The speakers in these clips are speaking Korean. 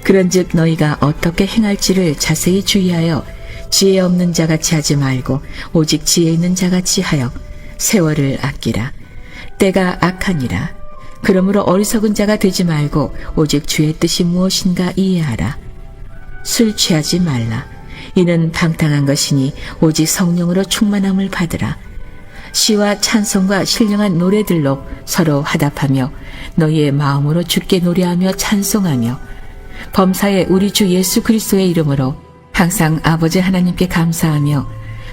그런즉 너희가 어떻게 행할지를 자세히 주의하여 지혜 없는 자같이 하지 말고 오직 지혜 있는 자같이 하여 세월을 아끼라. 때가 악하니라. 그러므로 어리석은 자가 되지 말고 오직 주의 뜻이 무엇인가 이해하라. 술 취하지 말라. 이는 방탕한 것이니 오직 성령으로 충만함을 받으라. 시와 찬송과 신령한 노래들로 서로 화답하며 너희의 마음으로 주께 노래하며 찬송하며 범사에 우리 주 예수 그리스도의 이름으로 항상 아버지 하나님께 감사하며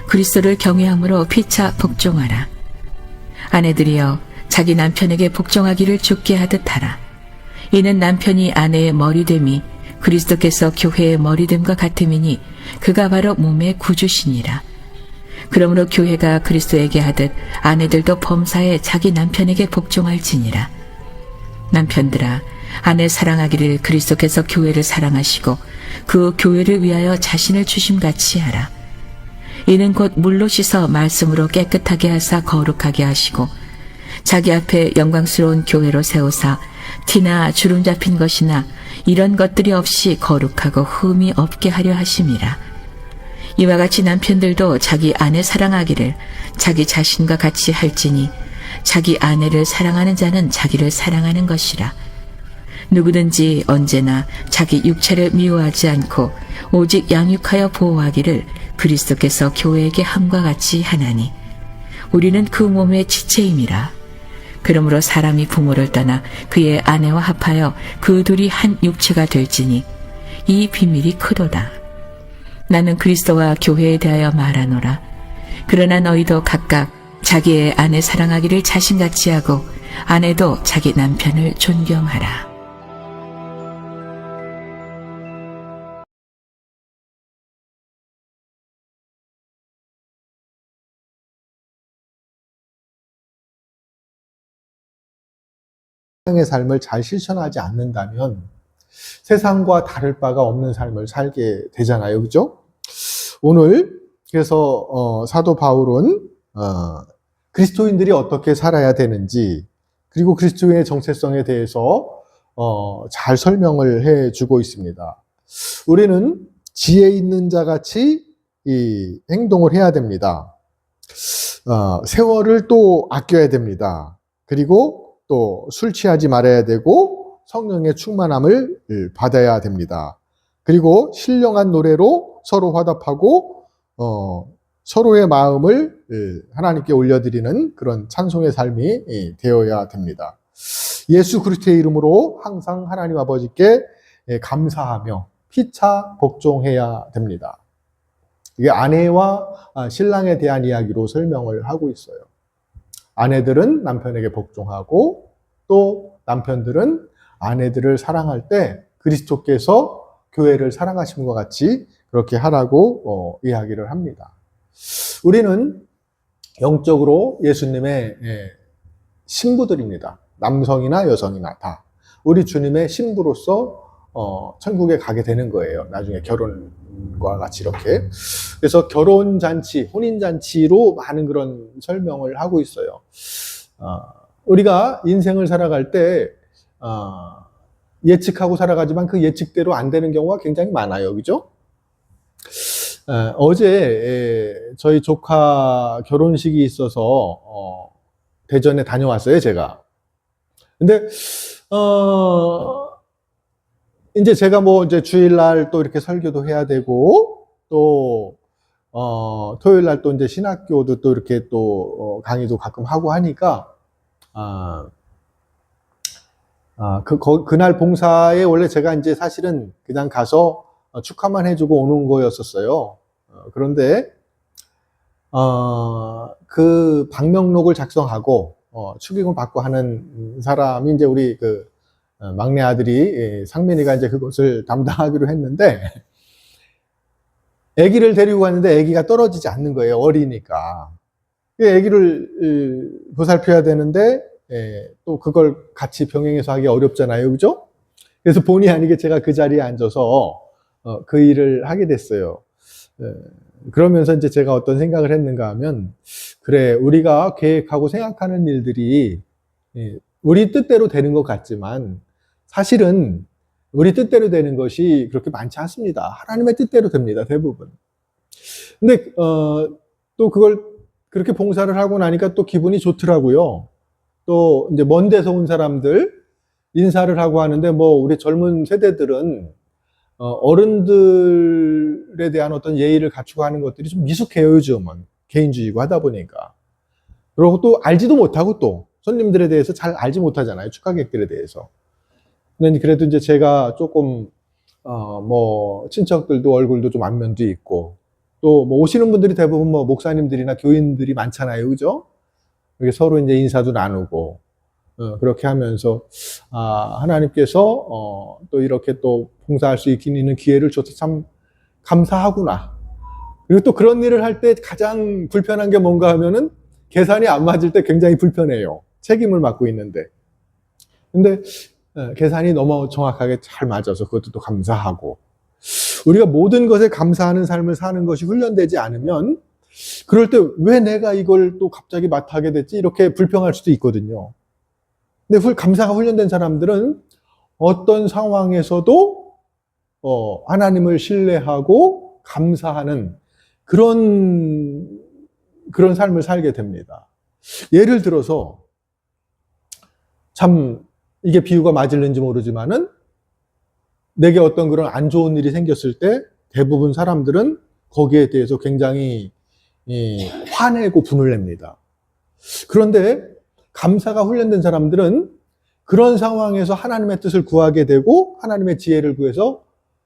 그리스도를 경외함으로 피차 복종하라. 아내들이여 자기 남편에게 복종하기를 좋게 하듯 하라. 이는 남편이 아내의 머리됨이 그리스도께서 교회의 머리됨과 같음이니 그가 바로 몸의 구주시니라. 그러므로 교회가 그리스도에게 하듯 아내들도 범사에 자기 남편에게 복종할지니라. 남편들아, 아내 사랑하기를 그리스도께서 교회를 사랑하시고 그 교회를 위하여 자신을 주심같이 하라. 이는 곧 물로 씻어 말씀으로 깨끗하게 하사 거룩하게 하시고 자기 앞에 영광스러운 교회로 세우사 티나 주름 잡힌 것이나 이런 것들이 없이 거룩하고 흠이 없게 하려 하심이라. 이와 같이 남편들도 자기 아내 사랑하기를 자기 자신과 같이 할지니 자기 아내를 사랑하는 자는 자기를 사랑하는 것이라. 누구든지 언제나 자기 육체를 미워하지 않고 오직 양육하여 보호하기를 그리스도께서 교회에게 함과 같이 하나니 우리는 그 몸의 지체임이라. 그러므로 사람이 부모를 떠나 그의 아내와 합하여 그 둘이 한 육체가 될지니 이 비밀이 크도다. 나는 그리스도와 교회에 대하여 말하노라. 그러나 너희도 각각 자기의 아내 사랑하기를 자신같이 하고 아내도 자기 남편을 존경하라. 세상의 삶을 잘 실천하지 않는다면 세상과 다를 바가 없는 삶을 살게 되잖아요. 그죠? 오늘 그래서 사도 바울은 그리스도인들이 어떻게 살아야 되는지 그리고 그리스도인의 정체성에 대해서 잘 설명을 해주고 있습니다. 우리는 지혜 있는 자같이 이 행동을 해야 됩니다. 세월을 또 아껴야 됩니다. 그리고 또 술 취하지 말아야 되고 성령의 충만함을 받아야 됩니다. 그리고 신령한 노래로 서로 화답하고 서로의 마음을 하나님께 올려드리는 그런 찬송의 삶이 되어야 됩니다. 예수 그리스도의 이름으로 항상 하나님 아버지께 감사하며 피차 복종해야 됩니다. 이게 아내와 신랑에 대한 이야기로 설명을 하고 있어요. 아내들은 남편에게 복종하고 또 남편들은 아내들을 사랑할 때 그리스도께서 교회를 사랑하신 것 같이 그렇게 하라고 이야기를 합니다. 우리는 영적으로 예수님의 신부들입니다. 남성이나 여성이나 다. 우리 주님의 신부로서 천국에 가게 되는 거예요. 나중에 결혼과 같이 이렇게. 그래서 결혼잔치, 혼인잔치로 많은 그런 설명을 하고 있어요. 우리가 인생을 살아갈 때 예측하고 살아가지만 그 예측대로 안 되는 경우가 굉장히 많아요. 그죠? 어제 저희 조카 결혼식이 있어서 대전에 다녀왔어요, 제가. 근데 이제 제가 이제 주일날 또 이렇게 설교도 해야 되고, 또, 토요일날 또 이제 신학교도 또 이렇게 또, 강의도 가끔 하고 하니까, 그날 봉사에 원래 제가 이제 사실은 그냥 가서 축하만 해주고 오는 거였었어요. 그런데, 그 방명록을 작성하고, 축의금 받고 하는 사람이 이제 우리 막내 아들이 상민이가 이제 그것을 담당하기로 했는데 아기를 데리고 갔는데 아기가 떨어지지 않는 거예요. 어리니까. 아기를 보살펴야 되는데 또 그걸 같이 병행해서 하기 어렵잖아요. 그죠? 그래서 본의 아니게 제가 그 자리에 앉아서 그 일을 하게 됐어요. 그러면서 이제 제가 어떤 생각을 했는가 하면 그래, 우리가 계획하고 생각하는 일들이 우리 뜻대로 되는 것 같지만 사실은 우리 뜻대로 되는 것이 그렇게 많지 않습니다. 하나님의 뜻대로 됩니다, 대부분. 근데 또 그걸 그렇게 봉사를 하고 나니까 또 기분이 좋더라고요. 또 이제 먼 데서 온 사람들 인사를 하고 하는데, 뭐 우리 젊은 세대들은 어른들에 대한 어떤 예의를 갖추고 하는 것들이 좀 미숙해요, 요즘은. 개인주의고 하다 보니까. 그리고 또 알지도 못하고 또 손님들에 대해서 잘 알지 못하잖아요, 축하객들에 대해서. 근데 그래도 이제 제가 조금 뭐 친척들도 얼굴도 좀 안면도 있고, 또 뭐 오시는 분들이 대부분 뭐 목사님들이나 교인들이 많잖아요, 그죠? 이렇게 서로 이제 인사도 나누고 그렇게 하면서 하나님께서 또 이렇게 또 봉사할 수 있는 기회를 줘서 참 감사하구나. 그리고 또 그런 일을 할 때 가장 불편한 게 뭔가 하면은 계산이 안 맞을 때 굉장히 불편해요. 책임을 맡고 있는데. 근데 계산이 너무 정확하게 잘 맞아서 그것도 또 감사하고. 우리가 모든 것에 감사하는 삶을 사는 것이 훈련되지 않으면 그럴 때 왜 내가 이걸 또 갑자기 맡게 됐지? 이렇게 불평할 수도 있거든요. 근데 감사가 훈련된 사람들은 어떤 상황에서도 하나님을 신뢰하고 감사하는 그런 삶을 살게 됩니다. 예를 들어서 참 이게 비유가 맞을는지 모르지만은 내게 어떤 그런 안 좋은 일이 생겼을 때 대부분 사람들은 거기에 대해서 굉장히 화내고 분을 냅니다. 그런데 감사가 훈련된 사람들은 그런 상황에서 하나님의 뜻을 구하게 되고 하나님의 지혜를 구해서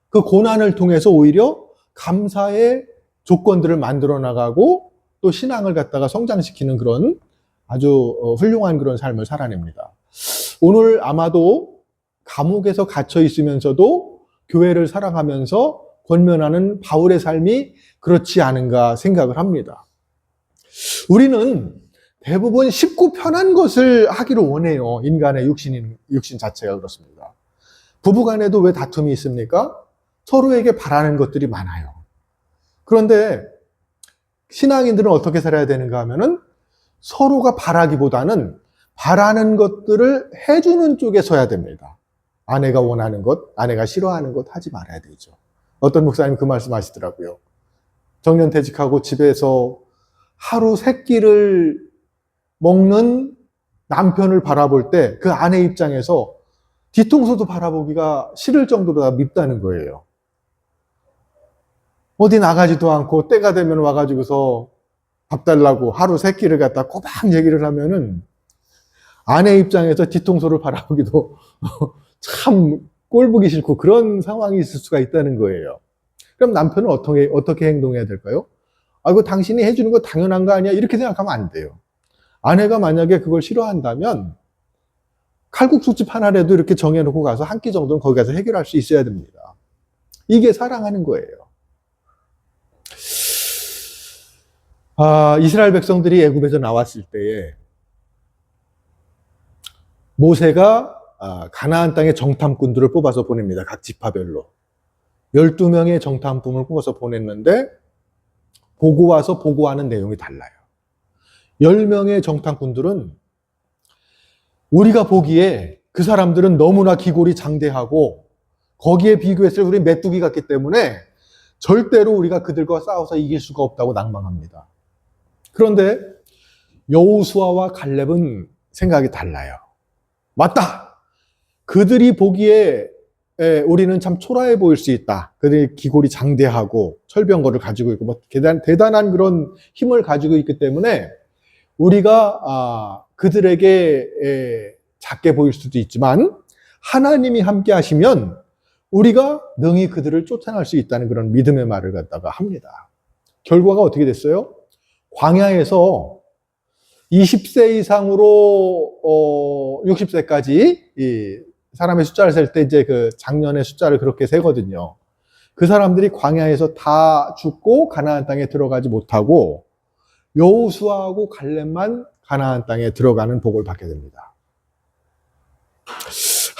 그 고난을 통해서 오히려 감사의 조건들을 만들어 나가고 또 신앙을 갖다가 성장시키는 그런 아주 훌륭한 그런 삶을 살아냅니다. 오늘 아마도 감옥에서 갇혀 있으면서도 교회를 사랑하면서 권면하는 바울의 삶이 그렇지 않은가 생각을 합니다. 우리는 대부분 쉽고 편한 것을 하기를 원해요. 인간의 육신 자체가 그렇습니다. 부부간에도 왜 다툼이 있습니까? 서로에게 바라는 것들이 많아요. 그런데 신앙인들은 어떻게 살아야 되는가 하면은 서로가 바라기보다는 바라는 것들을 해주는 쪽에 서야 됩니다. 아내가 원하는 것, 아내가 싫어하는 것 하지 말아야 되죠. 어떤 목사님 그 말씀 하시더라고요. 정년퇴직하고 집에서 하루 3끼를 먹는 남편을 바라볼 때 그 아내 입장에서 뒤통수도 바라보기가 싫을 정도로 다 밉다는 거예요. 어디 나가지도 않고 때가 되면 와가지고서 밥 달라고 하루 3끼를 갖다 꼬박 얘기를 하면은 아내 입장에서 뒤통수를 바라보기도 참 꼴보기 싫고 그런 상황이 있을 수가 있다는 거예요. 그럼 남편은 어떻게 행동해야 될까요? 이거 당신이 해주는 거 당연한 거 아니야? 이렇게 생각하면 안 돼요. 아내가 만약에 그걸 싫어한다면 칼국수집 하나라도 이렇게 정해놓고 가서 한 끼 정도는 거기 가서 해결할 수 있어야 됩니다. 이게 사랑하는 거예요. 이스라엘 백성들이 애굽에서 나왔을 때에 모세가 가나안 땅의 정탐꾼들을 뽑아서 보냅니다. 각 지파별로. 12명의 정탐꾼을 뽑아서 보냈는데 보고 와서 보고하는 내용이 달라요. 10명의 정탐꾼들은 우리가 보기에 그 사람들은 너무나 기골이 장대하고 거기에 비교했을 때 우리 메뚜기 같기 때문에 절대로 우리가 그들과 싸워서 이길 수가 없다고 낭망합니다. 그런데 여호수아와 갈렙은 생각이 달라요. 맞다! 그들이 보기에 우리는 참 초라해 보일 수 있다. 그들이 기골이 장대하고 철병거를 가지고 있고 뭐 대단한 그런 힘을 가지고 있기 때문에 우리가 그들에게 작게 보일 수도 있지만 하나님이 함께 하시면 우리가 능히 그들을 쫓아낼 수 있다는 그런 믿음의 말을 갖다가 합니다. 결과가 어떻게 됐어요? 광야에서 20세 이상으로 60세까지 사람의 숫자를 셀 때 이제 그 작년의 숫자를 그렇게 세거든요. 그 사람들이 광야에서 다 죽고 가나안 땅에 들어가지 못하고 여호수아하고 갈렙만 가나안 땅에 들어가는 복을 받게 됩니다.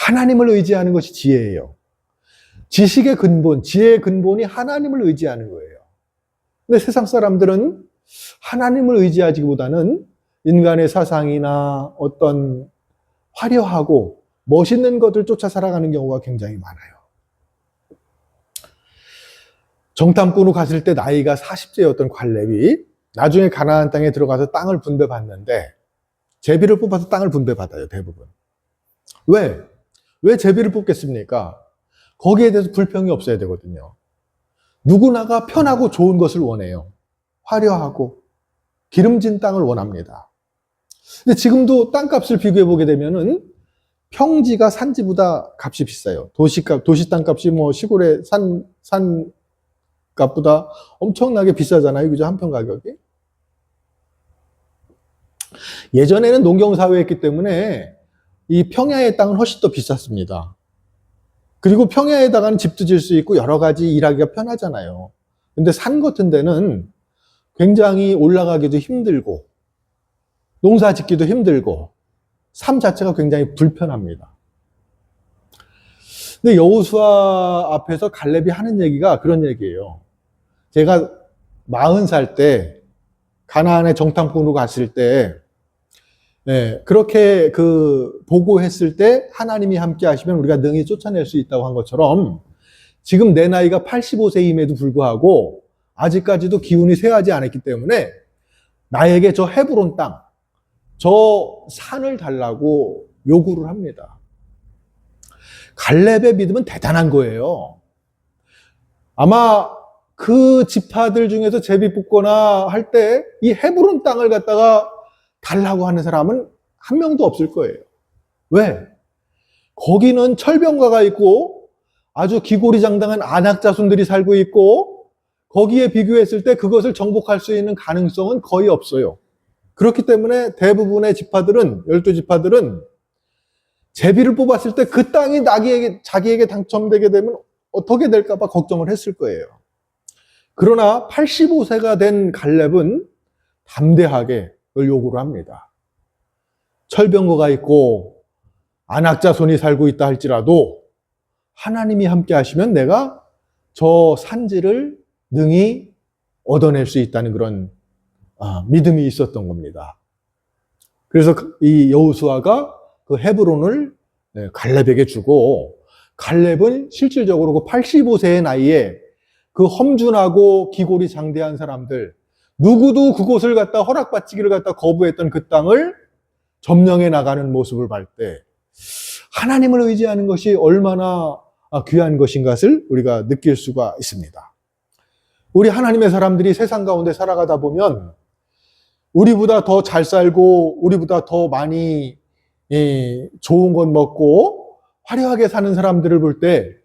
하나님을 의지하는 것이 지혜예요. 지식의 근본, 지혜의 근본이 하나님을 의지하는 거예요. 근데 세상 사람들은 하나님을 의지하기보다는 인간의 사상이나 어떤 화려하고 멋있는 것을 쫓아 살아가는 경우가 굉장히 많아요. 정탐꾼으로 갔을 때 나이가 40세였던 갈렙이 나중에 가나안 땅에 들어가서 땅을 분배받는데 제비를 뽑아서 땅을 분배받아요, 대부분. 왜? 왜 제비를 뽑겠습니까? 거기에 대해서 불평이 없어야 되거든요. 누구나가 편하고 좋은 것을 원해요. 화려하고 기름진 땅을 원합니다. 근데 지금도 땅값을 비교해 보게 되면은 평지가 산지보다 값이 비싸요. 도시 땅값이 뭐 시골의 산 값보다 엄청나게 비싸잖아요. 그죠? 한평 가격이. 예전에는 농경사회였기 때문에 이 평야의 땅은 훨씬 더 비쌌습니다. 그리고 평야에다가는 집도 질 수 있고 여러 가지 일하기가 편하잖아요. 근데 산 같은 데는 굉장히 올라가기도 힘들고 농사 짓기도 힘들고 삶 자체가 굉장히 불편합니다. 근데 여호수아 앞에서 갈렙이 하는 얘기가 그런 얘기예요. 제가 40살 때 가나안에 정탐꾼으로 갔을 때 그렇게 보고했을 때 하나님이 함께 하시면 우리가 능히 쫓아낼 수 있다고 한 것처럼 지금 내 나이가 85세임에도 불구하고 아직까지도 기운이 쇠하지 않았기 때문에 나에게 저 헤브론 땅, 저 산을 달라고 요구를 합니다. 갈렙의 믿음은 대단한 거예요. 아마 그 지파들 중에서 제비 뽑거나 할 때 이 헤브론 땅을 갖다가 달라고 하는 사람은 한 명도 없을 거예요. 왜? 거기는 철병가가 있고 아주 기고리장당한 안악 자손들이 살고 있고 거기에 비교했을 때 그것을 정복할 수 있는 가능성은 거의 없어요. 그렇기 때문에 대부분의 지파들은 12지파들은 제비를 뽑았을 때 그 땅이 자기에게 당첨되게 되면 어떻게 될까 봐 걱정을 했을 거예요. 그러나 85세가 된 갈렙은 담대하게 그걸 요구를 합니다. 철병거가 있고 안악자손이 살고 있다 할지라도 하나님이 함께 하시면 내가 저 산지를 능히 얻어낼 수 있다는 그런 믿음이 있었던 겁니다. 그래서 이 여호수아가 그 헤브론을 갈렙에게 주고 갈렙은 실질적으로 그 85세의 나이에 그 험준하고 기골이 장대한 사람들 누구도 그곳을 갖다 허락받기를 갖다 거부했던 그 땅을 점령해 나가는 모습을 볼 때 하나님을 의지하는 것이 얼마나 귀한 것인 것을 우리가 느낄 수가 있습니다. 우리 하나님의 사람들이 세상 가운데 살아가다 보면 우리보다 더 잘 살고 우리보다 더 많이 좋은 것 먹고 화려하게 사는 사람들을 볼 때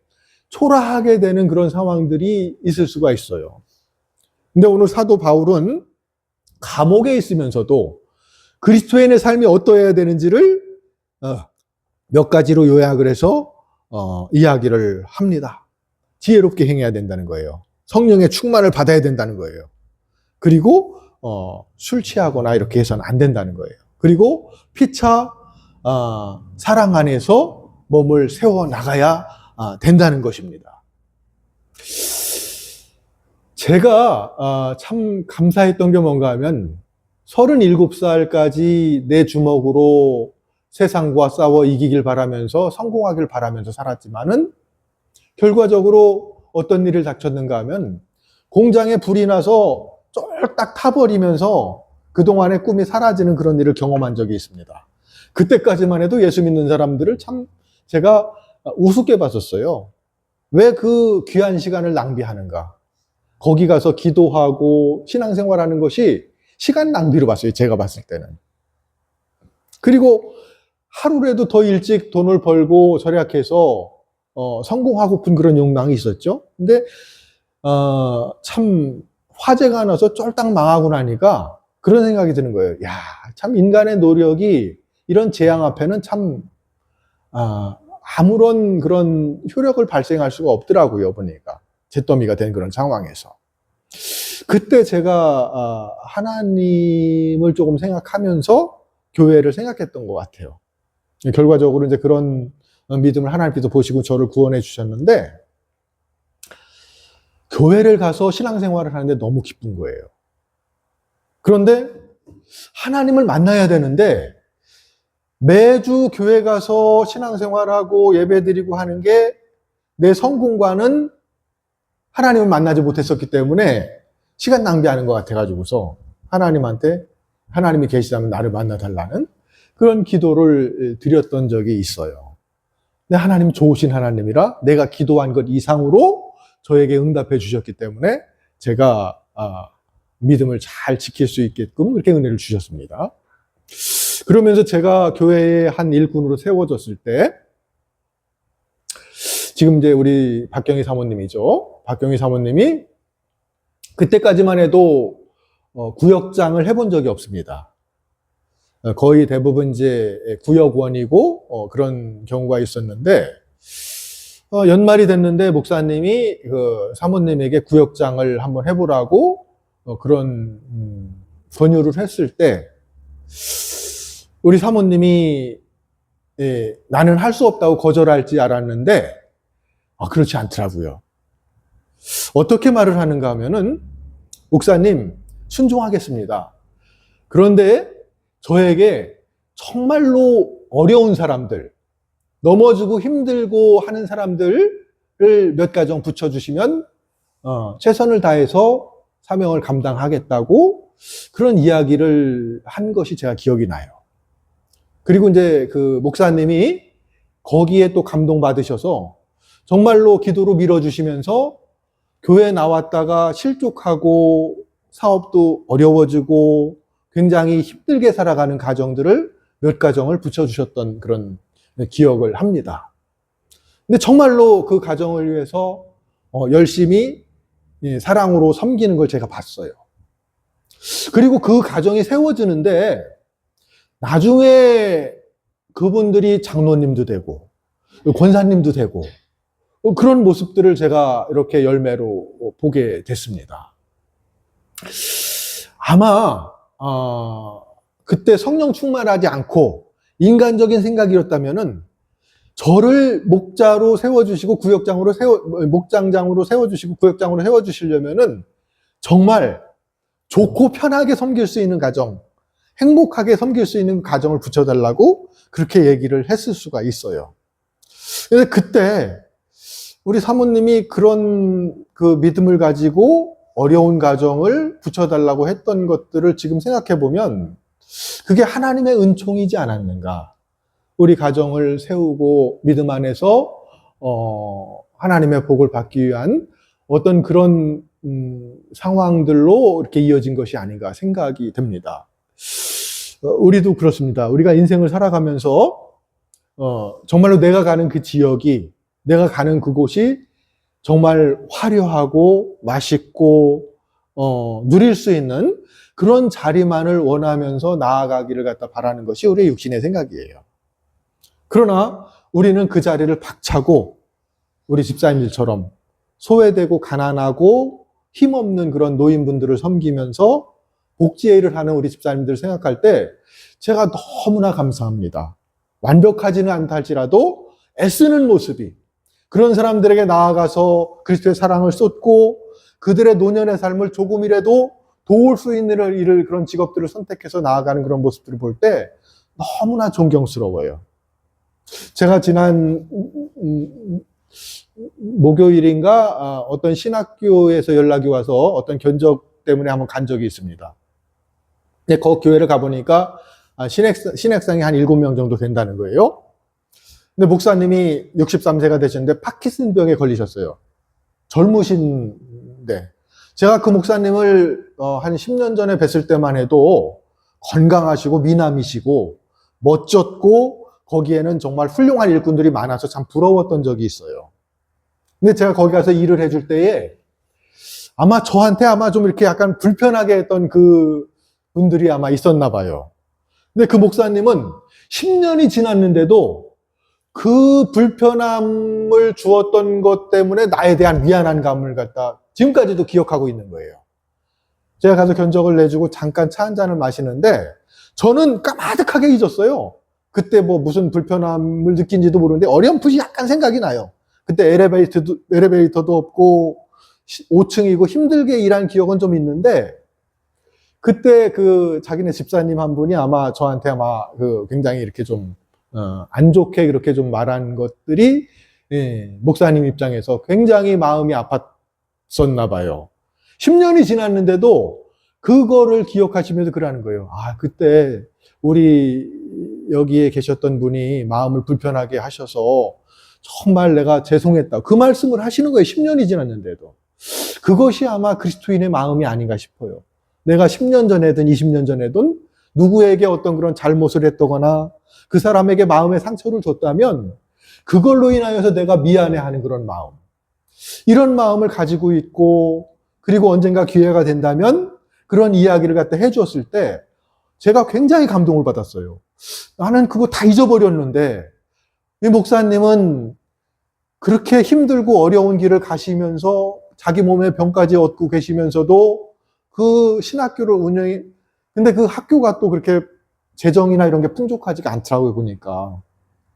초라하게 되는 그런 상황들이 있을 수가 있어요. 근데 오늘 사도 바울은 감옥에 있으면서도 그리스도인의 삶이 어떠해야 되는지를 몇 가지로 요약을 해서 이야기를 합니다. 지혜롭게 행해야 된다는 거예요. 성령의 충만을 받아야 된다는 거예요. 그리고 술 취하거나 이렇게 해서는 안 된다는 거예요. 그리고 피차 사랑 안에서 몸을 세워 나가야 된다는 것입니다. 제가 참 감사했던 게 뭔가 하면 37살까지 내 주먹으로 세상과 싸워 이기길 바라면서 성공하길 바라면서 살았지만은 결과적으로 어떤 일을 닥쳤는가 하면 공장에 불이 나서 쫄딱 타버리면서 그동안의 꿈이 사라지는 그런 일을 경험한 적이 있습니다. 그때까지만 해도 예수 믿는 사람들을 참 제가 우습게 봤었어요. 왜 그 귀한 시간을 낭비하는가? 거기 가서 기도하고 신앙생활하는 것이 시간 낭비로 봤어요. 제가 봤을 때는. 그리고 하루라도 더 일찍 돈을 벌고 절약해서 성공하고픈 그런 욕망이 있었죠. 근데 참 화재가 나서 쫄딱 망하고 나니까 그런 생각이 드는 거예요. 야, 참 인간의 노력이 이런 재앙 앞에는 참 아무런 그런 효력을 발생할 수가 없더라고요. 보니까 잿더미가 된 그런 상황에서 그때 제가 하나님을 조금 생각하면서 교회를 생각했던 것 같아요. 결과적으로 이제 그런 믿음을 하나님께서 보시고 저를 구원해 주셨는데 교회를 가서 신앙생활을 하는데 너무 기쁜 거예요. 그런데 하나님을 만나야 되는데 매주 교회 가서 신앙생활하고 예배드리고 하는 게 내 성공과는 하나님을 만나지 못했었기 때문에 시간 낭비하는 것 같아가지고서 하나님한테 하나님이 계시다면 나를 만나달라는 그런 기도를 드렸던 적이 있어요. 근데 하나님 좋으신 하나님이라 내가 기도한 것 이상으로 저에게 응답해 주셨기 때문에 제가 믿음을 잘 지킬 수 있게끔 그렇게 은혜를 주셨습니다. 그러면서 제가 교회의 한 일꾼으로 세워졌을 때 지금 이제 우리 박경희 사모님이죠. 박경희 사모님이 그때까지만 해도 구역장을 해본 적이 없습니다. 거의 대부분 이제 구역원이고 그런 경우가 있었는데 연말이 됐는데 목사님이 그 사모님에게 구역장을 한번 해보라고 그런 권유를 했을 때 우리 사모님이 나는 할 수 없다고 거절할지 알았는데 그렇지 않더라고요. 어떻게 말을 하는가 하면은 목사님 순종하겠습니다. 그런데 저에게 정말로 어려운 사람들, 넘어지고 힘들고 하는 사람들을 몇 가정 붙여주시면 최선을 다해서 사명을 감당하겠다고 그런 이야기를 한 것이 제가 기억이 나요. 그리고 이제 그 목사님이 거기에 또 감동받으셔서 정말로 기도로 밀어주시면서 교회 나왔다가 실족하고 사업도 어려워지고 굉장히 힘들게 살아가는 가정들을 몇 가정을 붙여주셨던 그런 기억을 합니다. 근데 정말로 그 가정을 위해서 열심히 사랑으로 섬기는 걸 제가 봤어요. 그리고 그 가정이 세워지는데 나중에 그분들이 장로님도 되고 권사님도 되고 그런 모습들을 제가 이렇게 열매로 보게 됐습니다. 아마 그때 성령 충만하지 않고 인간적인 생각이었다면은 저를 목자로 세워주시고 목장장으로 세워주시고 구역장으로 세워주시려면은 정말 좋고 편하게 섬길 수 있는 가정, 행복하게 섬길 수 있는 가정을 붙여달라고 그렇게 얘기를 했을 수가 있어요. 그래서 그때 우리 사모님이 그런 그 믿음을 가지고 어려운 가정을 붙여달라고 했던 것들을 지금 생각해 보면 그게 하나님의 은총이지 않았는가. 우리 가정을 세우고 믿음 안에서 하나님의 복을 받기 위한 어떤 그런 상황들로 이렇게 이어진 것이 아닌가 생각이 듭니다. 우리도 그렇습니다. 우리가 인생을 살아가면서 정말로 내가 가는 그 지역이, 내가 가는 그곳이 정말 화려하고 맛있고 누릴 수 있는 그런 자리만을 원하면서 나아가기를 갖다 바라는 것이 우리의 육신의 생각이에요. 그러나 우리는 그 자리를 박차고 우리 집사님들처럼 소외되고 가난하고 힘없는 그런 노인분들을 섬기면서 복지의 일을 하는 우리 집사님들 생각할 때 제가 너무나 감사합니다. 완벽하지는 않다 할지라도 애쓰는 모습이 그런 사람들에게 나아가서 그리스도의 사랑을 쏟고 그들의 노년의 삶을 조금이라도 도울 수 있는 일을 그런 직업들을 선택해서 나아가는 그런 모습들을 볼 때 너무나 존경스러워요. 제가 지난 목요일인가 어떤 신학교에서 연락이 와서 어떤 견적 때문에 한번 간 적이 있습니다. 근데 그 교회를 가보니까 신학생이 한 7명 정도 된다는 거예요. 근데 목사님이 63세가 되셨는데 파킨슨병에 걸리셨어요. 젊으신데. 제가 그 목사님을 한 10년 전에 뵀을 때만 해도 건강하시고 미남이시고 멋졌고 거기에는 정말 훌륭한 일꾼들이 많아서 참 부러웠던 적이 있어요. 근데 제가 거기 가서 일을 해줄 때에 아마 저한테 아마 좀 이렇게 약간 불편하게 했던 그 분들이 아마 있었나 봐요. 근데 그 목사님은 10년이 지났는데도 그 불편함을 주었던 것 때문에 나에 대한 미안한 감을 갖다 지금까지도 기억하고 있는 거예요. 제가 가서 견적을 내주고 잠깐 차 한 잔을 마시는데 저는 까마득하게 잊었어요. 그때 뭐 무슨 불편함을 느낀지도 모르는데 어렴풋이 약간 생각이 나요. 그때 엘리베이터도 없고 5층이고 힘들게 일한 기억은 좀 있는데 그때 그 자기네 집사님 한 분이 아마 저한테 아마 그 굉장히 이렇게 좀 안 좋게 그렇게 좀 말한 것들이 목사님 입장에서 굉장히 마음이 아팠을 지났었나 봐요. 10년이 지났는데도 그거를 기억하시면서 그러는 거예요. 아, 그때 우리 여기에 계셨던 분이 마음을 불편하게 하셔서 정말 내가 죄송했다. 그 말씀을 하시는 거예요. 10년이 지났는데도. 그것이 아마 그리스도인의 마음이 아닌가 싶어요. 내가 10년 전에든 20년 전에든 누구에게 어떤 그런 잘못을 했다거나 그 사람에게 마음의 상처를 줬다면 그걸로 인하여서 내가 미안해하는 그런 마음. 이런 마음을 가지고 있고 그리고 언젠가 기회가 된다면 그런 이야기를 갖다 해주었을 때 제가 굉장히 감동을 받았어요. 나는 그거 다 잊어버렸는데 이 목사님은 그렇게 힘들고 어려운 길을 가시면서 자기 몸에 병까지 얻고 계시면서도 그 신학교를 근데 그 학교가 또 그렇게 재정이나 이런 게 풍족하지가 않더라고요, 보니까.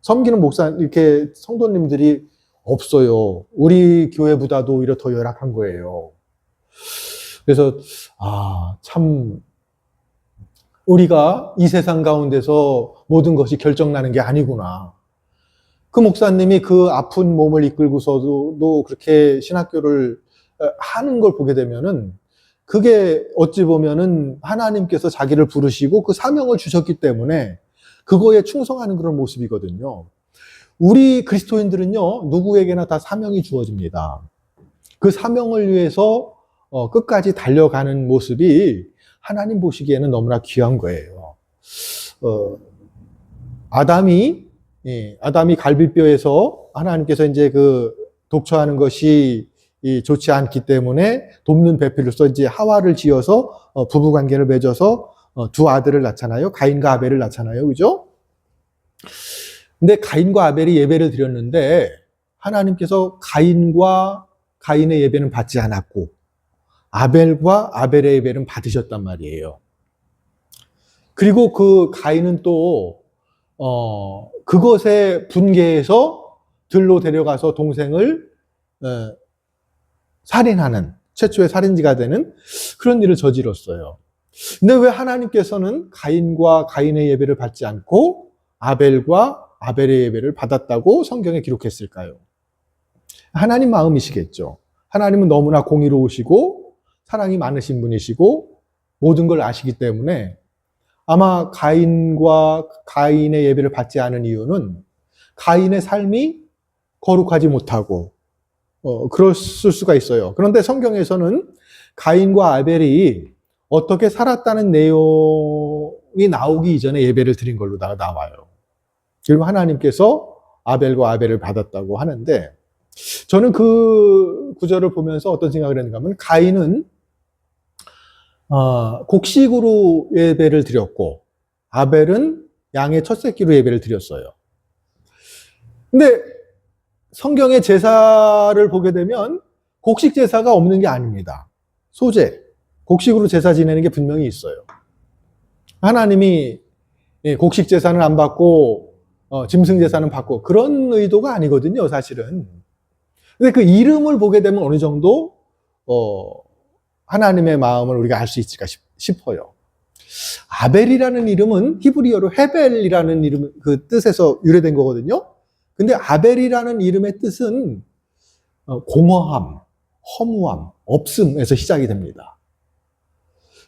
섬기는 이렇게 성도님들이 없어요. 우리 교회보다도 오히려 더 열악한 거예요. 그래서, 참, 우리가 이 세상 가운데서 모든 것이 결정나는 게 아니구나. 그 목사님이 그 아픈 몸을 이끌고서도 그렇게 신학교를 하는 걸 보게 되면은 그게 어찌 보면은 하나님께서 자기를 부르시고 그 사명을 주셨기 때문에 그거에 충성하는 그런 모습이거든요. 우리 그리스도인들은요, 누구에게나 다 사명이 주어집니다. 그 사명을 위해서 끝까지 달려가는 모습이 하나님 보시기에는 너무나 귀한 거예요. 아담이 갈비뼈에서 하나님께서 이제 그 독처하는 것이 좋지 않기 때문에 돕는 배필로서 이제 하와를 지어서 부부 관계를 맺어서 두 아들을 낳잖아요. 가인과 아벨을 낳잖아요. 그죠? 근데 가인과 아벨이 예배를 드렸는데 하나님께서 가인의 예배는 받지 않았고 아벨과 아벨의 예배는 받으셨단 말이에요. 그리고 그 가인은 또 그것에 분개해서 들로 데려가서 동생을 살인하는 최초의 살인지가 되는 그런 일을 저질렀어요. 근데 왜 하나님께서는 가인과 가인의 예배를 받지 않고 아벨과 아벨의 예배를 받았다고 성경에 기록했을까요? 하나님 마음이시겠죠. 하나님은 너무나 공의로우시고 사랑이 많으신 분이시고 모든 걸 아시기 때문에 아마 가인과 가인의 예배를 받지 않은 이유는 가인의 삶이 거룩하지 못하고 그랬을 수가 있어요. 그런데 성경에서는 가인과 아벨이 어떻게 살았다는 내용이 나오기 이전에 예배를 드린 걸로 나와요. 그리고 하나님께서 아벨과 아벨을 받았다고 하는데 저는 그 구절을 보면서 어떤 생각을 했는가 하면 가인은 곡식으로 예배를 드렸고 아벨은 양의 첫 새끼로 예배를 드렸어요. 근데 성경의 제사를 보게 되면 곡식 제사가 없는 게 아닙니다. 소제, 곡식으로 제사 지내는 게 분명히 있어요. 하나님이 곡식 제사는 안 받고 짐승 제사는 받고 그런 의도가 아니거든요, 사실은. 근데 그 이름을 보게 되면 어느 정도 하나님의 마음을 우리가 알 수 있을까 싶어요. 아벨이라는 이름은 히브리어로 헤벨이라는 이름 그 뜻에서 유래된 거거든요. 근데 아벨이라는 이름의 뜻은 공허함, 허무함, 없음에서 시작이 됩니다.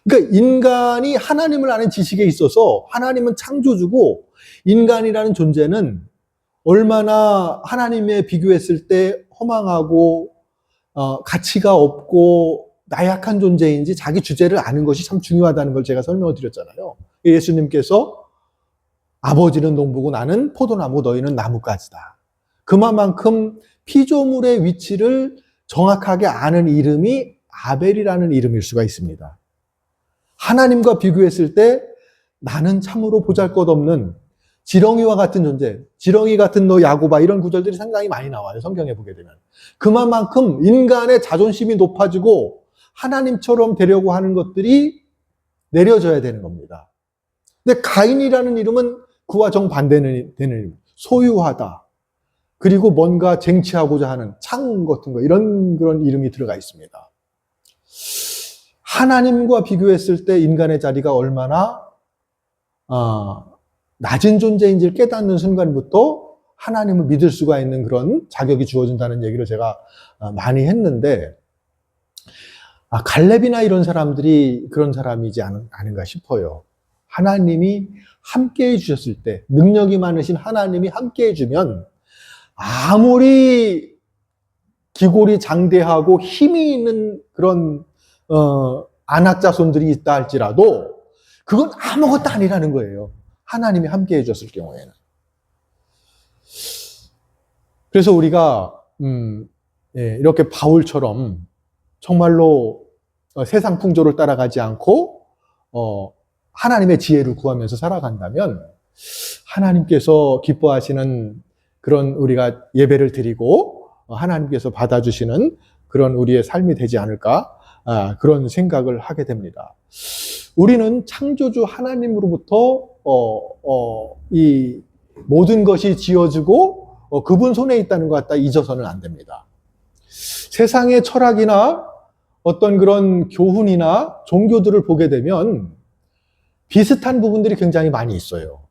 그러니까 인간이 하나님을 아는 지식에 있어서 하나님은 창조주고 인간이라는 존재는 얼마나 하나님에 비교했을 때 허망하고 가치가 없고 나약한 존재인지 자기 주제를 아는 것이 참 중요하다는 걸 제가 설명을 드렸잖아요. 예수님께서 아버지는 농부고 나는 포도나무 너희는 나뭇가지다. 그만큼 피조물의 위치를 정확하게 아는 이름이 아벨이라는 이름일 수가 있습니다. 하나님과 비교했을 때 나는 참으로 보잘것없는 지렁이와 같은 존재, 지렁이 같은 너 야고바 이런 구절들이 상당히 많이 나와요. 성경에 보게 되면. 그만큼 인간의 자존심이 높아지고 하나님처럼 되려고 하는 것들이 내려져야 되는 겁니다. 근데 가인이라는 이름은 그와 정반대되는 이름. 소유하다. 그리고 뭔가 쟁취하고자 하는 창 같은 거 이런 그런 이름이 들어가 있습니다. 하나님과 비교했을 때 인간의 자리가 얼마나 낮은 존재인지를 깨닫는 순간부터 하나님을 믿을 수가 있는 그런 자격이 주어진다는 얘기를 제가 많이 했는데 갈렙이나 이런 사람들이 그런 사람이지 않은가 싶어요. 하나님이 함께 해주셨을 때, 능력이 많으신 하나님이 함께 해주면 아무리 기골이 장대하고 힘이 있는 그런 안악 자손들이 있다 할지라도 그건 아무것도 아니라는 거예요. 하나님이 함께 해줬을 경우에는. 그래서 우리가 이렇게 바울처럼 정말로 세상 풍조를 따라가지 않고 하나님의 지혜를 구하면서 살아간다면 하나님께서 기뻐하시는 그런 우리가 예배를 드리고 하나님께서 받아주시는 그런 우리의 삶이 되지 않을까, 그런 생각을 하게 됩니다. 우리는 창조주 하나님으로부터 이 모든 것이 지어지고 그분 손에 있다는 것 갖다 잊어서는 안 됩니다. 세상의 철학이나 어떤 그런 교훈이나 종교들을 보게 되면 비슷한 부분들이 굉장히 많이 있어요.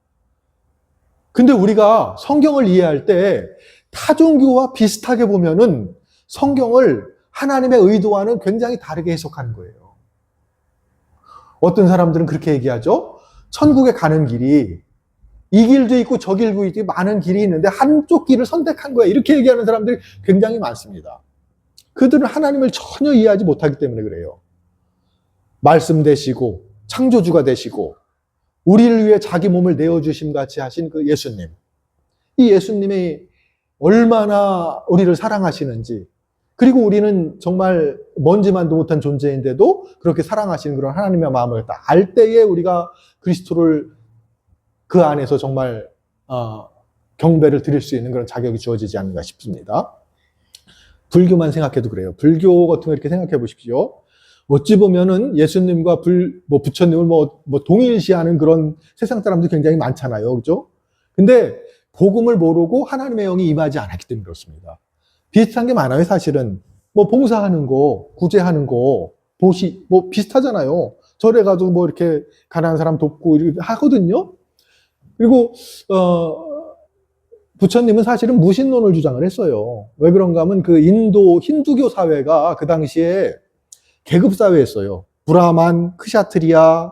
근데 우리가 성경을 이해할 때 타종교와 비슷하게 보면은 성경을 하나님의 의도와는 굉장히 다르게 해석하는 거예요. 어떤 사람들은 그렇게 얘기하죠. 천국에 가는 길이 이 길도 있고 저 길도 있고 많은 길이 있는데 한쪽 길을 선택한 거야. 이렇게 얘기하는 사람들이 굉장히 많습니다. 그들은 하나님을 전혀 이해하지 못하기 때문에 그래요. 말씀 되시고 창조주가 되시고 우리를 위해 자기 몸을 내어주심 같이 하신 그 예수님. 이 예수님이 얼마나 우리를 사랑하시는지, 그리고 우리는 정말 먼지만도 못한 존재인데도 그렇게 사랑하시는 그런 하나님의 마음을 알 때에 우리가 그리스도를 그 안에서 정말 경배를 드릴 수 있는 그런 자격이 주어지지 않는가 싶습니다. 불교만 생각해도 그래요. 불교 같은 거 이렇게 생각해 보십시오. 어찌 보면은 예수님과 부처님을 동일시하는 그런 세상 사람들이 굉장히 많잖아요. 그죠? 근데 복음을 모르고 하나님의 영이 임하지 않았기 때문에 그렇습니다. 비슷한 게 많아요, 사실은. 봉사하는 거, 구제하는 거, 도시, 비슷하잖아요. 절에 가도 이렇게 가난한 사람 돕고 이렇게 하거든요. 그리고, 부처님은 사실은 무신론을 주장을 했어요. 왜 그런가 하면 그 인도 힌두교 사회가 그 당시에 계급사회였어요. 브라만, 크샤트리아,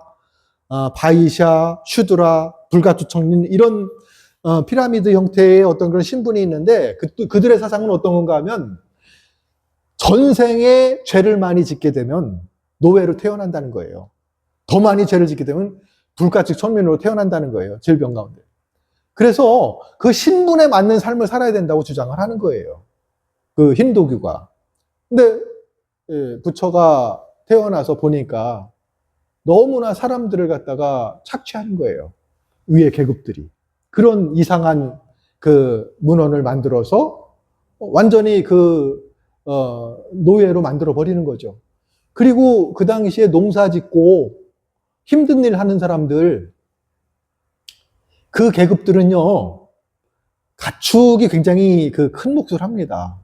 바이샤, 슈드라, 불가투청린 이런 피라미드 형태의 어떤 그런 신분이 있는데 그들의 사상은 어떤 건가 하면 전생에 죄를 많이 짓게 되면 노예로 태어난다는 거예요. 더 많이 죄를 짓게 되면 불가측 천민으로 태어난다는 거예요. 질병 가운데. 그래서 그 신분에 맞는 삶을 살아야 된다고 주장을 하는 거예요. 그 힌두교가. 근데 부처가 태어나서 보니까 너무나 사람들을 갖다가 착취하는 거예요. 위의 계급들이. 그런 이상한 그 문헌을 만들어서 완전히 노예로 만들어 버리는 거죠. 그리고 그 당시에 농사 짓고 힘든 일 하는 사람들, 그 계급들은요, 가축이 굉장히 큰 몫을 합니다.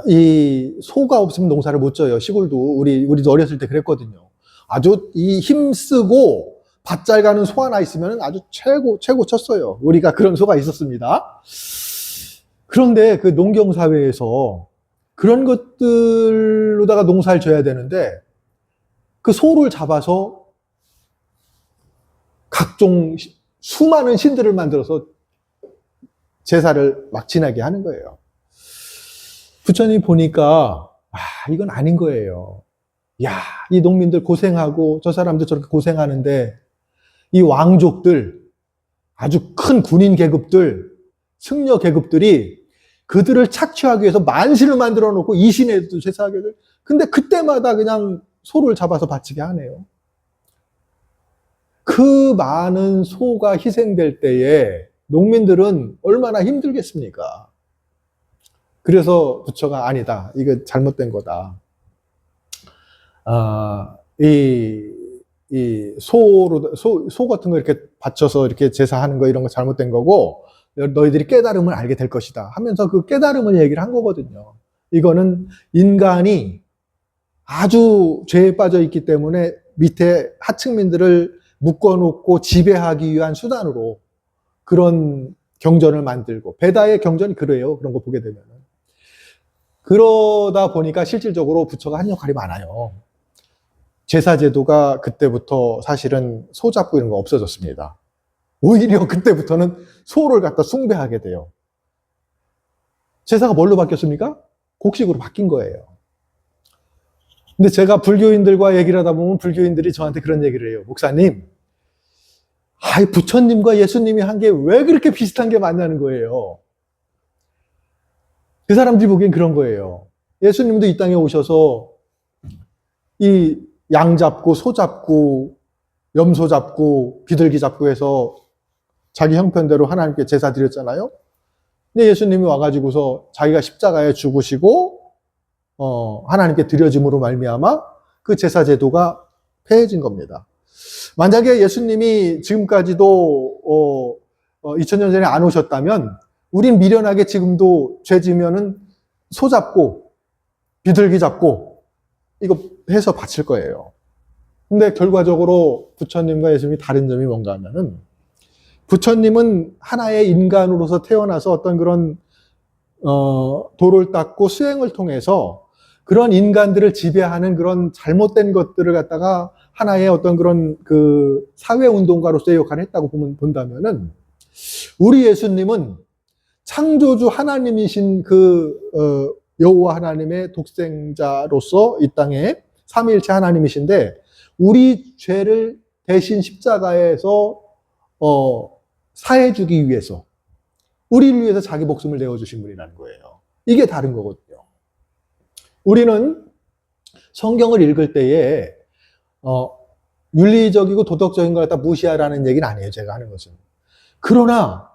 이 소가 없으면 농사를 못 져요. 시골도 우리도 어렸을 때 그랬거든요. 아주 이 힘쓰고 밭 잘 가는 소 하나 있으면 아주 최고 쳤어요. 우리가 그런 소가 있었습니다. 그런데 그 농경 사회에서 그런 것들로다가 농사를 져야 되는데 그 소를 잡아서 각종 수많은 신들을 만들어서 제사를 막 지나게 하는 거예요. 부처님 보니까 이건 아닌 거예요. 야, 이 농민들 고생하고 저 사람들 저렇게 고생하는데 이 왕족들, 아주 큰 군인 계급들, 승려 계급들이 그들을 착취하기 위해서 만신을 만들어 놓고 이 신에도 제사하게 돼. 근데 그때마다 그냥 소를 잡아서 바치게 하네요. 그 많은 소가 희생될 때에 농민들은 얼마나 힘들겠습니까? 그래서 부처가 아니다. 이거 잘못된 거다. 소 같은 거 이렇게 바쳐서 이렇게 제사하는 거 이런 거 잘못된 거고 너희들이 깨달음을 알게 될 것이다 하면서 그 깨달음을 얘기를 한 거거든요. 이거는 인간이 아주 죄에 빠져 있기 때문에 밑에 하층민들을 묶어놓고 지배하기 위한 수단으로 그런 경전을 만들고, 베다의 경전이 그래요. 그런 거 보게 되면은. 그러다 보니까 실질적으로 부처가 한 역할이 많아요. 제사제도가 그때부터 사실은 소 잡고 이런 거 없어졌습니다. 오히려 그때부터는 소를 갖다 숭배하게 돼요. 제사가 뭘로 바뀌었습니까? 곡식으로 바뀐 거예요. 근데 제가 불교인들과 얘기를 하다 보면 불교인들이 저한테 그런 얘기를 해요. 목사님, 부처님과 예수님이 한 게 왜 그렇게 비슷한 게 많냐는 거예요. 그 사람들이 보기엔 그런 거예요. 예수님도 이 땅에 오셔서 이 양 잡고 소 잡고 염소 잡고 비둘기 잡고 해서 자기 형편대로 하나님께 제사 드렸잖아요. 근데 예수님이 와가지고서 자기가 십자가에 죽으시고 하나님께 드려짐으로 말미암아 그 제사 제도가 폐해진 겁니다. 만약에 예수님이 지금까지도 2000년 전에 안 오셨다면 우린 미련하게 지금도 죄 지면은 소 잡고 비둘기 잡고 이거 해서 바칠 거예요. 근데 결과적으로 부처님과 예수님이 다른 점이 뭔가 하면은 부처님은 하나의 인간으로서 태어나서 어떤 그런 도를 닦고 수행을 통해서 그런 인간들을 지배하는 그런 잘못된 것들을 갖다가 하나의 어떤 그런 그 사회 운동가로서의 역할을 했다고 본다면은 우리 예수님은 창조주 하나님이신 그 여호와 하나님의 독생자로서 이 땅에 삼위일체 하나님이신데 우리 죄를 대신 십자가에서 사해주기 위해서 우리를 위해서 자기 목숨을 내어주신 분이라는 거예요. 이게 다른 거거든요. 우리는 성경을 읽을 때에 윤리적이고 도덕적인 걸 갖다 무시하라는 얘기는 아니에요. 제가 하는 것은. 그러나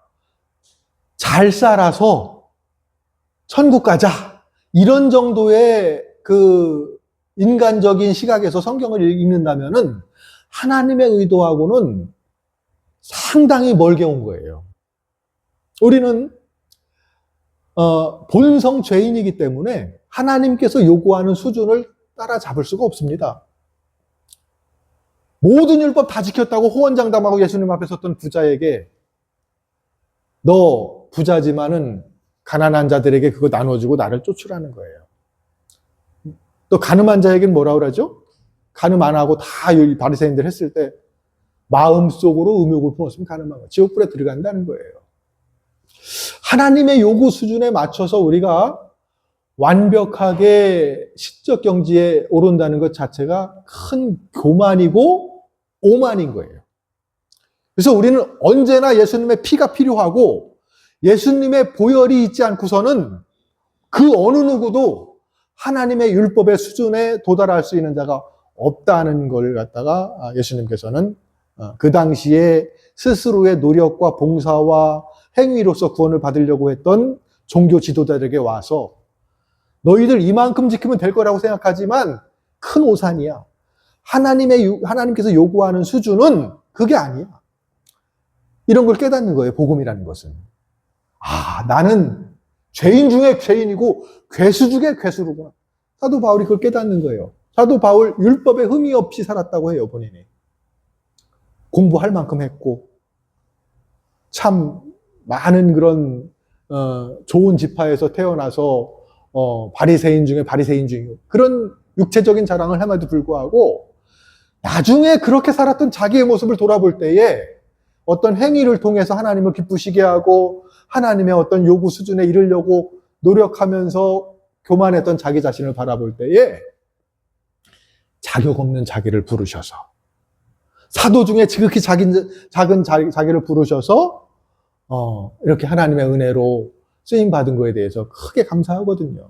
잘 살아서 천국 가자 이런 정도의 그 인간적인 시각에서 성경을 읽는다면은 하나님의 의도하고는 상당히 멀게 온 거예요. 우리는 본성 죄인이기 때문에 하나님께서 요구하는 수준을 따라잡을 수가 없습니다. 모든 율법 다 지켰다고 호언장담하고 예수님 앞에 섰던 부자에게 너 부자지만은 가난한 자들에게 그거 나눠주고 나를 쫓으라는 거예요. 또 가늠한 자에게는 뭐라 그러죠? 가늠 안 하고 다 바리새인들 했을 때 마음속으로 음욕을 품었으면 가늠한 거 지옥불에 들어간다는 거예요. 하나님의 요구 수준에 맞춰서 우리가 완벽하게 시적 경지에 오른다는 것 자체가 큰 교만이고 오만인 거예요. 그래서 우리는 언제나 예수님의 피가 필요하고 예수님의 보혈이 있지 않고서는 그 어느 누구도 하나님의 율법의 수준에 도달할 수 있는 자가 없다는 걸 갖다가 예수님께서는 그 당시에 스스로의 노력과 봉사와 행위로서 구원을 받으려고 했던 종교 지도자들에게 와서 너희들 이만큼 지키면 될 거라고 생각하지만 큰 오산이야. 하나님께서 요구하는 수준은 그게 아니야. 이런 걸 깨닫는 거예요. 복음이라는 것은. 나는 죄인 중에 죄인이고 괴수 중에 괴수로구나. 사도 바울이 그걸 깨닫는 거예요. 사도 바울 율법에 흠이 없이 살았다고 해요. 본인이. 공부할 만큼 했고 참 많은 그런 좋은 지파에서 태어나서 바리새인 중에 바리새인 중이고 그런 육체적인 자랑을 함에도 불구하고 나중에 그렇게 살았던 자기의 모습을 돌아볼 때에 어떤 행위를 통해서 하나님을 기쁘시게 하고 하나님의 어떤 요구 수준에 이르려고 노력하면서 교만했던 자기 자신을 바라볼 때에 자격 없는 자기를 부르셔서 사도 중에 지극히 작은 자기를 부르셔서 이렇게 하나님의 은혜로 쓰임 받은 거에 대해서 크게 감사하거든요.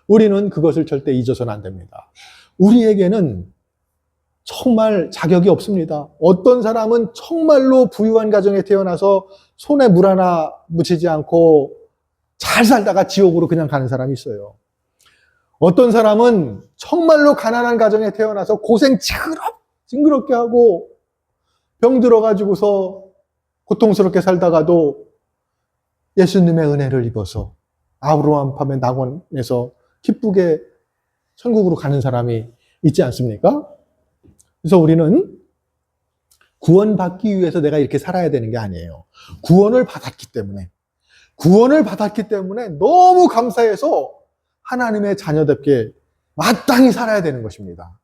우리는 그것을 절대 잊어서는 안 됩니다. 우리에게는 정말 자격이 없습니다. 어떤 사람은 정말로 부유한 가정에 태어나서 손에 물 하나 묻히지 않고 잘 살다가 지옥으로 그냥 가는 사람이 있어요. 어떤 사람은 정말로 가난한 가정에 태어나서 고생 징그럽게 하고 병 들어가지고서 고통스럽게 살다가도 예수님의 은혜를 입어서 아브라함 낙원에서 기쁘게 천국으로 가는 사람이 있지 않습니까? 그래서 우리는 구원받기 위해서 내가 이렇게 살아야 되는 게 아니에요. 구원을 받았기 때문에 너무 감사해서 하나님의 자녀답게 마땅히 살아야 되는 것입니다.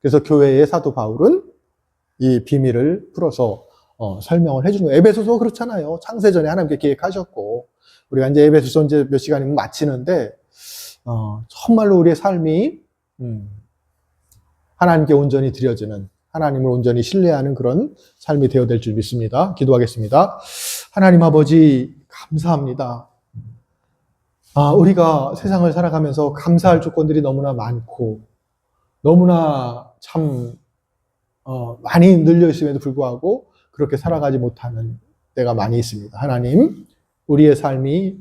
그래서 교회의 사도 바울은 이 비밀을 풀어서 설명을 해주는 거예요. 에베소서 그렇잖아요. 창세전에 하나님께 계획하셨고, 우리가 이제 에베소서 이제 몇 시간이면 마치는데, 정말로 우리의 삶이, 하나님께 온전히 드려지는, 하나님을 온전히 신뢰하는 그런 삶이 되어야 될 줄 믿습니다. 기도하겠습니다. 하나님 아버지, 감사합니다. 우리가 세상을 살아가면서 감사할 조건들이 너무나 많고, 너무나 참, 많이 늘려 있음에도 불구하고, 그렇게 살아가지 못하는 때가 많이 있습니다. 하나님, 우리의 삶이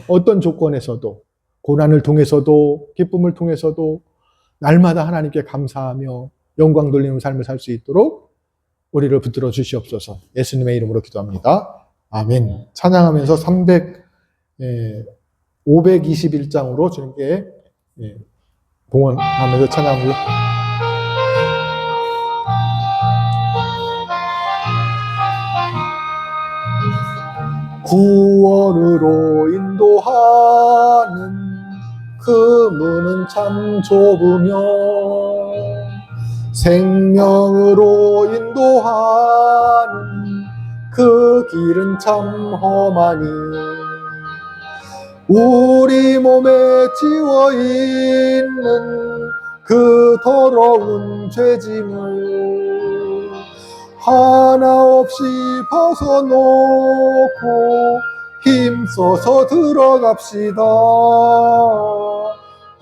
어떤 조건에서도, 고난을 통해서도, 기쁨을 통해서도, 날마다 하나님께 감사하며 영광 돌리는 삶을 살 수 있도록 우리를 붙들어 주시옵소서. 예수님의 이름으로 기도합니다. 아멘. 찬양하면서 521장으로 주님께 봉헌하면서 찬양을 구원으로 인도하는 그 문은 참 좁으며 생명으로 인도하는 그 길은 참 험하니 우리 몸에 지워있는 그 더러운 죄짐을 하나 없이 벗어놓고 힘써서 들어갑시다.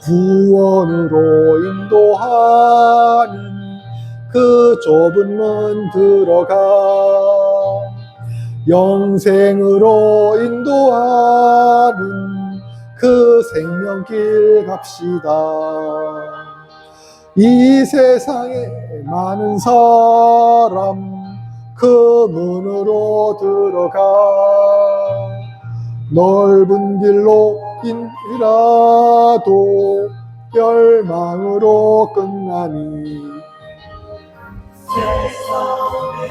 구원으로 인도하는 그 좁은 문 들어가 영생으로 인도하는 그 생명길 갑시다. 이 세상에 많은 사람 그 문으로 들어가 넓은 길로 인이라도 멸망으로 끝나니 세상에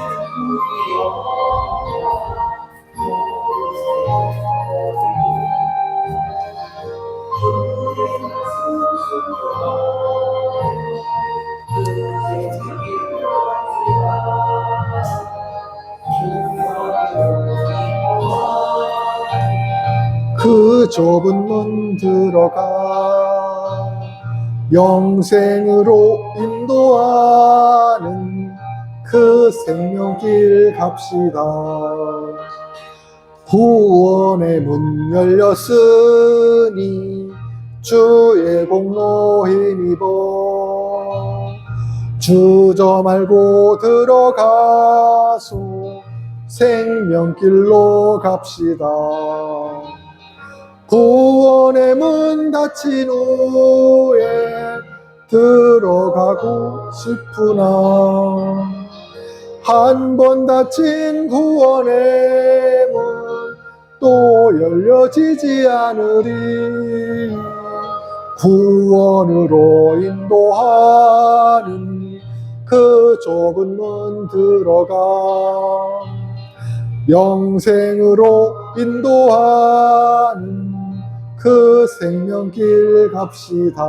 그 좁은 문 들어가 영생으로 인도하는 그 생명길 갑시다. 구원의 문 열렸으니 주의 공로 힘입어 주저 말고 들어가소 생명길로 갑시다. 구원의 문 닫힌 후에 들어가고 싶으나 한 번 닫힌 구원의 문 또 열려지지 않으리. 구원으로 인도하는 그 좁은 문 들어가 영생으로 인도하는 그 생명길 갑시다.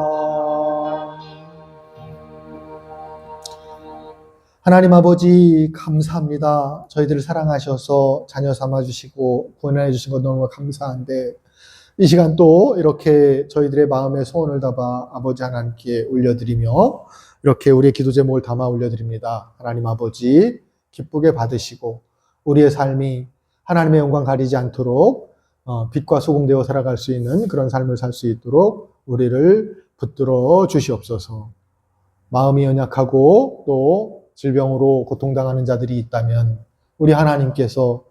하나님 아버지 감사합니다. 저희들을 사랑하셔서 자녀 삼아주시고 구원해 주신 것 너무 감사한데 이 시간 또 이렇게 저희들의 마음의 소원을 담아 아버지 하나님께 올려드리며 이렇게 우리의 기도 제목을 담아 올려드립니다. 하나님 아버지 기쁘게 받으시고 우리의 삶이 하나님의 영광 가리지 않도록 빛과 소금 되어 살아갈 수 있는 그런 삶을 살 수 있도록 우리를 붙들어 주시옵소서. 마음이 연약하고 또 질병으로 고통당하는 자들이 있다면 우리 하나님께서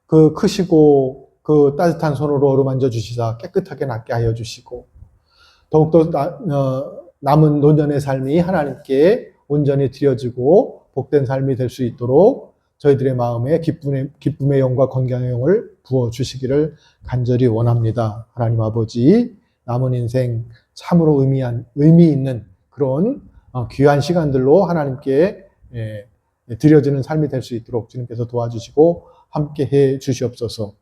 그 크시고 그 따뜻한 손으로 어루만져 주시사 깨끗하게 낫게 하여 주시고 더욱더 남은 노년의 삶이 하나님께 온전히 드려지고 복된 삶이 될 수 있도록 저희들의 마음에 기쁨의 영과 건강의 영을 부어주시기를 간절히 원합니다. 하나님 아버지 남은 인생 참으로 의미 있는 그런 귀한 시간들로 하나님께 드려지는 삶이 될 수 있도록 주님께서 도와주시고 함께 해 주시옵소서.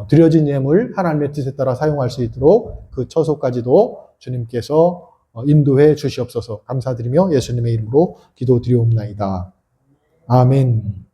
드려진 예물 하나님의 뜻에 따라 사용할 수 있도록 그 처소까지도 주님께서 인도해 주시옵소서. 감사드리며 예수님의 이름으로 기도드리옵나이다. 아멘.